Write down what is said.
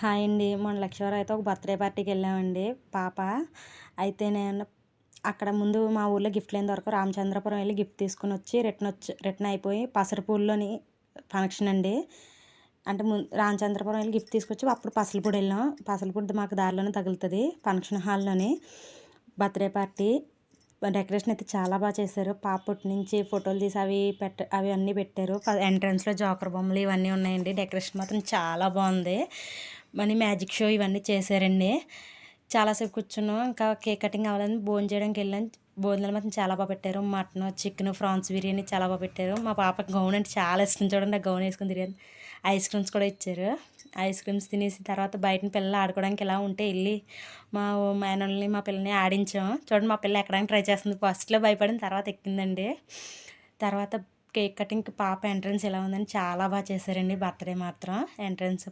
Hi అండి. మొన్న లక్ష్మీవారం అయితే ఒక బర్త్‌డే పార్టీకి వెళ్ళామండి పాప. అయితే నేను అక్కడ ముందు మా ఊర్లో గిఫ్ట్‌లేం దొరకవు. రామచంద్రపురం వెళ్లి గిఫ్ట్ తీసుకొనొచ్చి రిటర్న్ అయిపోయి పసరపూడిలోని ఫంక్షన్ అండి. అంటే రామచంద్రపురం వెళ్లి గిఫ్ట్ తీసుకొచ్చి అప్పుడు పసలపూడి వెళ్ళాం. పసలపూడి మాకు దారిలోనే తగులుతది. ఫంక్షన్ హాల్‌లోని బర్త్‌డే పార్టీ. డెకరేషన్ అయితే చాలా బాగా చేశారు. పాప పుట్టి నుంచి ఫోటోలు తీసి అవి అన్నీ పెట్టారు. ఎంట్రన్స్‌లో జోకర్ బొమ్మలు ఇవన్నీ ఉన్నాయండి. డెకరేషన్ మాత్రం చాలా బాగుంది. మళ్ళీ మ్యాజిక్ షో ఇవన్నీ చేశారండి. చాలాసేపు కూర్చున్నాం. ఇంకా కేక్ కటింగ్ అవ్వాలని భోంచేయడానికి వెళ్ళాం. భోజనాలు మాత్రం చాలా బాగా పెట్టారు. మటన్, చికెన్, ప్రాన్స్ బిర్యానీ చాలా బాగా పెట్టారు. మా పాపకి గౌన్ అంటే చాలా ఇష్టం. చూడండి, ఆ గౌన్ వేసుకుని తిరిగింది. ఐస్ క్రీమ్స్ కూడా ఇచ్చారు. ఐస్ క్రీమ్స్ తినేసి తర్వాత బయట పిల్లలు ఆడుకోవడానికి ఎలా ఉంటే వెళ్ళి మా మేనల్ని మా పిల్లని ఆడించాం. చూడండి, మా పిల్ల ఎక్కడానికి ట్రై చేస్తుంది. ఫస్ట్లో భయపడిన తర్వాత ఎక్కిందండి. తర్వాత కేక్ కటింగ్కి పాప ఎంట్రన్స్ ఎలా ఉందని చాలా బాగా చేశారండి. బర్త్‌డే మాత్రం ఎంట్రన్స్